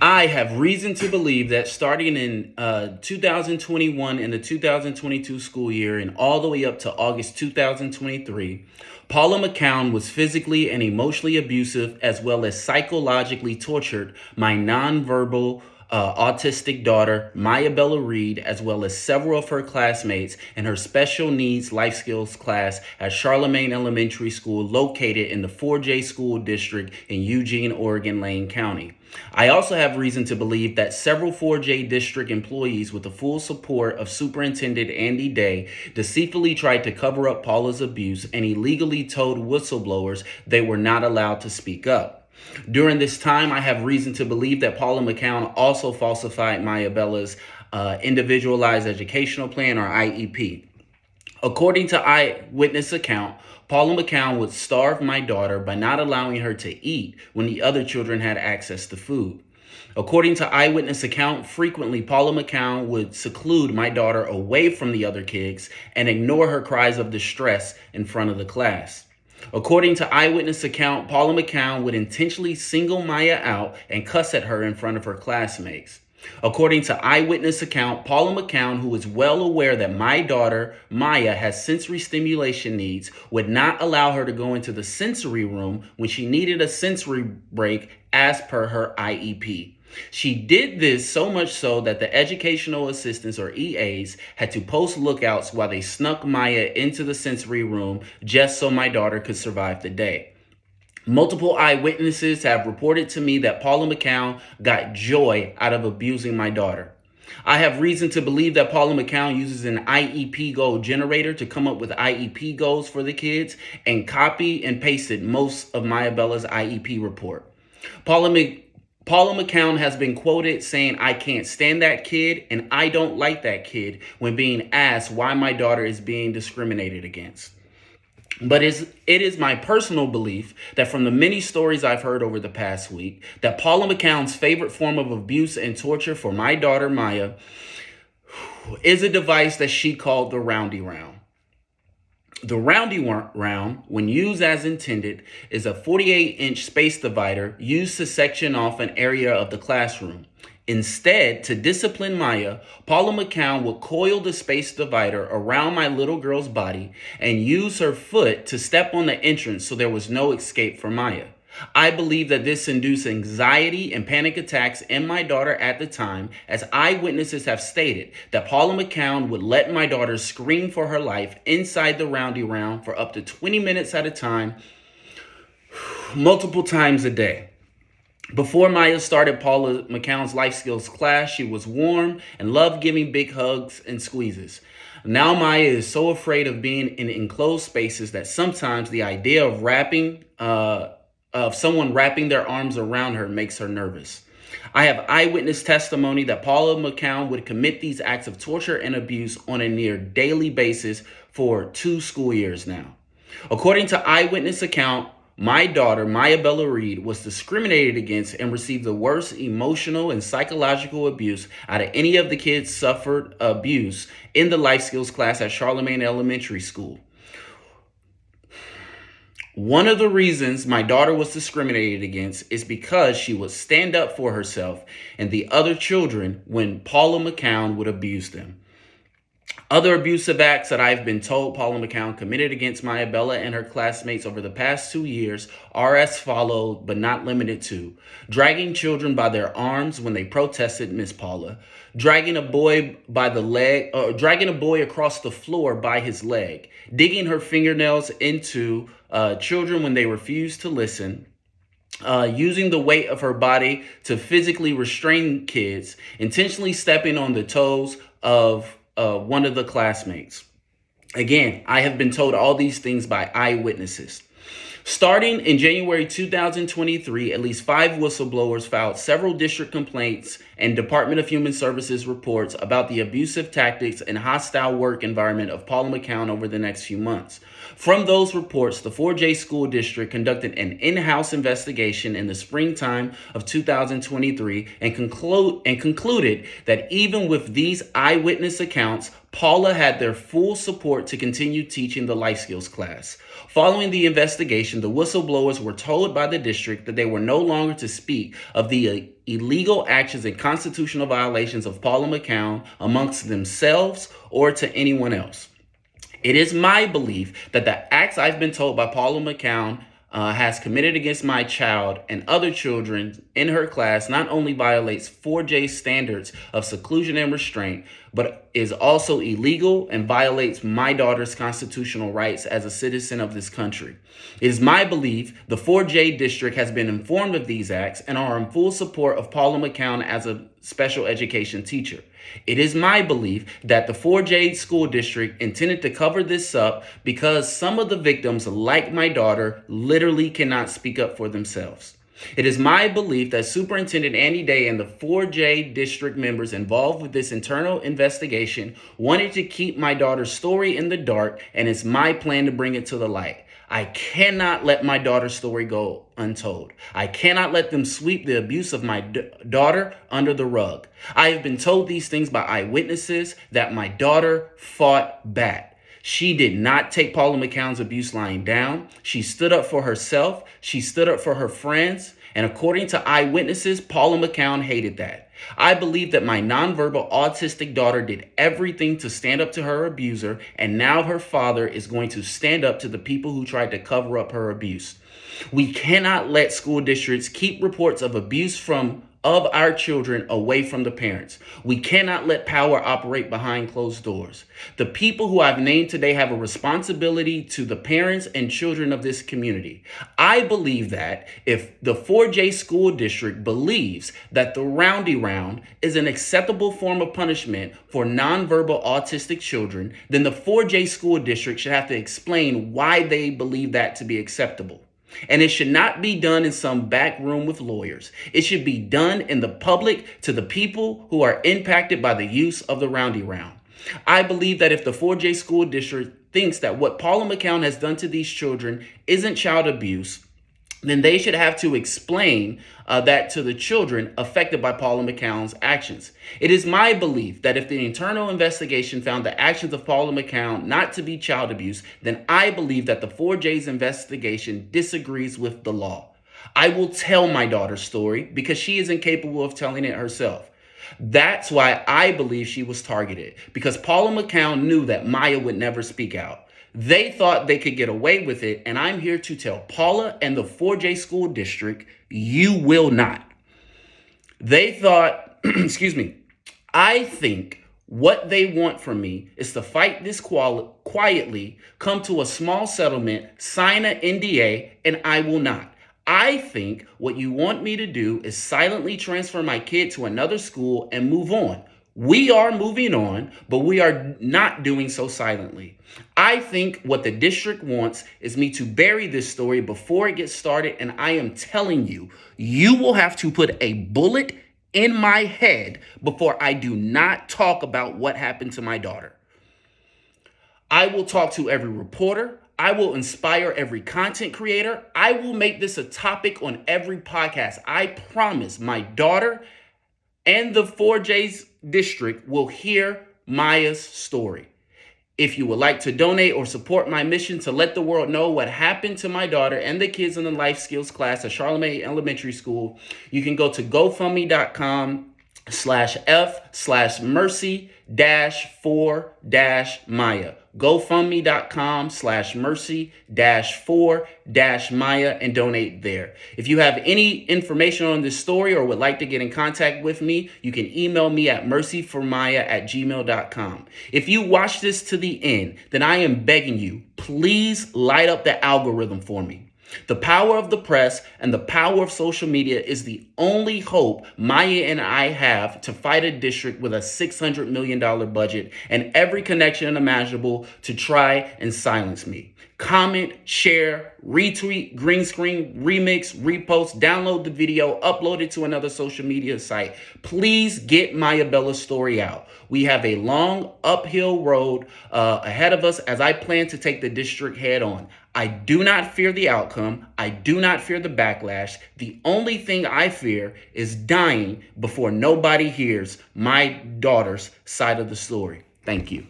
I have reason to believe that starting in 2021 in the 2022 school year and all the way up to August 2023, Paula McCown was physically and emotionally abusive as well as psychologically tortured my nonverbal autistic daughter, Maya Bella Reed, as well as several of her classmates in her special needs life skills class at Charlemagne Elementary School, located in the 4J School District in Eugene, Oregon, Lane County. I also have reason to believe that several 4J district employees, with the full support of Superintendent Andy Day, deceitfully tried to cover up Paula's abuse and illegally told whistleblowers they were not allowed to speak up. During this time, I have reason to believe that Paula McCown also falsified Maya Bella's Individualized Educational Plan, or IEP. According to eyewitness account, Paula McCown would starve my daughter by not allowing her to eat when the other children had access to food. According to eyewitness account, frequently Paula McCown would seclude my daughter away from the other kids and ignore her cries of distress in front of the class. According to eyewitness account, Paula McCown would intentionally single Maya out and cuss at her in front of her classmates. According to eyewitness account, Paula McCown, who is well aware that my daughter, Maya, has sensory stimulation needs, would not allow her to go into the sensory room when she needed a sensory break as per her IEP. She did this so much so that the educational assistants, or EAs, had to post lookouts while they snuck Maya into the sensory room just so my daughter could survive the day. Multiple eyewitnesses have reported to me that Paula McCown got joy out of abusing my daughter. I have reason to believe that Paula McCown uses an IEP goal generator to come up with IEP goals for the kids and copy and pasted most of Maya Bella's IEP report. Paula McCown has been quoted saying, "I can't stand that kid and I don't like that kid," when being asked why my daughter is being discriminated against. But it is my personal belief that from the many stories I've heard over the past week, that Paula McCown's favorite form of abuse and torture for my daughter Maya is a device that she called the roundy round. The roundy round, when used as intended, is a 48-inch space divider used to section off an area of the classroom. Instead, to discipline Maya, Paula McCown would coil the space divider around my little girl's body and use her foot to step on the entrance so there was no escape for Maya. I believe that this induced anxiety and panic attacks in my daughter at the time, as eyewitnesses have stated that Paula McCown would let my daughter scream for her life inside the roundy round for up to 20 minutes at a time, multiple times a day. Before Maya started Paula McCown's life skills class, she was warm and loved giving big hugs and squeezes. Now Maya is so afraid of being in enclosed spaces that sometimes the idea of someone wrapping their arms around her makes her nervous. I have eyewitness testimony that Paula McCown would commit these acts of torture and abuse on a near daily basis for 2 school years now. According to eyewitness account, my daughter, Maya Bella Reed, was discriminated against and received the worst emotional and psychological abuse out of any of the kids suffered abuse in the life skills class at Charlemagne Elementary School. One of the reasons my daughter was discriminated against is because she would stand up for herself and the other children when Paula McCown would abuse them. Other abusive acts that I've been told Paula McCown committed against Maya Bella and her classmates over the past 2 years are as followed, but not limited to: dragging children by their arms when they protested Miss Paula, dragging a boy across the floor by his leg, digging her fingernails into children when they refused to listen, using the weight of her body to physically restrain kids, intentionally stepping on the toes of one of the classmates. Again, I have been told all these things by eyewitnesses. Starting in January 2023, at least 5 whistleblowers filed several district complaints and Department of Human Services reports about the abusive tactics and hostile work environment of Paula McCown over the next few months. From those reports, the 4J School District conducted an in-house investigation in the springtime of 2023 and concluded that even with these eyewitness accounts, Paula had their full support to continue teaching the life skills class. Following the investigation, the whistleblowers were told by the district that they were no longer to speak of the illegal actions and constitutional violations of Paula McCown amongst themselves or to anyone else. It is my belief that the acts I've been told by Paula McCown has committed against my child and other children in her class not only violates 4J's standards of seclusion and restraint, but is also illegal and violates my daughter's constitutional rights as a citizen of this country. It is my belief the 4J district has been informed of these acts and are in full support of Paula McCown as a special education teacher. It is my belief that the 4J school district intended to cover this up because some of the victims, like my daughter, literally cannot speak up for themselves. It is my belief that Superintendent Andy Day and the 4J district members involved with this internal investigation wanted to keep my daughter's story in the dark, and it's my plan to bring it to the light. I cannot let my daughter's story go untold. I cannot let them sweep the abuse of my daughter under the rug. I have been told these things by eyewitnesses that my daughter fought back. She did not take Paula McCown's abuse lying down. She stood up for herself. She stood up for her friends. And according to eyewitnesses, Paula McCown hated that. I believe that my nonverbal autistic daughter did everything to stand up to her abuser, and now her father is going to stand up to the people who tried to cover up her abuse. We cannot let school districts keep reports of abuse of our children away from the parents. We cannot let power operate behind closed doors. The people who I've named today have a responsibility to the parents and children of this community. I believe that if the 4J school district believes that the roundy round is an acceptable form of punishment for nonverbal autistic children, then the 4J school district should have to explain why they believe that to be acceptable. And it should not be done in some back room with lawyers. It should be done in the public to the people who are impacted by the use of the roundy round. I believe that if the 4J school district thinks that what Paula McCown has done to these children isn't child abuse, then they should have to explain that to the children affected by Paula McCown's actions. It is my belief that if the internal investigation found the actions of Paula McCown not to be child abuse, then I believe that the 4J's investigation disagrees with the law. I will tell my daughter's story because she is incapable of telling it herself. That's why I believe she was targeted, because Paula McCown knew that Maya would never speak out. They thought they could get away with it, and I'm here to tell Paula and the 4J school district, you will not. They thought, I think what they want from me is to fight this quietly, come to a small settlement, sign an NDA, and I will not. I think what you want me to do is silently transfer my kid to another school and move on. We are moving on, but we are not doing so silently. I think what the district wants is me to bury this story before it gets started, and I am telling you, you will have to put a bullet in my head before I do not talk about what happened to my daughter. I will talk to every reporter. I will inspire every content creator. I will make this a topic on every podcast. I promise my daughter and the 4J's district will hear Maya's story. If you would like to donate or support my mission to let the world know what happened to my daughter and the kids in the life skills class at Charlemagne Elementary School, you can go to GoFundMe.com/F/Mercy-4-Maya. GoFundMe.com/Mercy-4-Maya and donate there. If you have any information on this story or would like to get in contact with me, you can email me at mercyformaya@gmail.com. If you watch this to the end, then I am begging you, please light up the algorithm for me. The power of the press and the power of social media is the only hope Maya and I have to fight a district with a $600 million budget and every connection imaginable to try and silence me. comment, share, retweet, green screen, remix, repost, download the video, upload it to another social media site. Please get Maya Bella's story out. We have a long uphill road ahead of us as I plan to take the district head on. I do not fear the outcome. I do not fear the backlash. The only thing I fear is dying before nobody hears my daughter's side of the story. Thank you.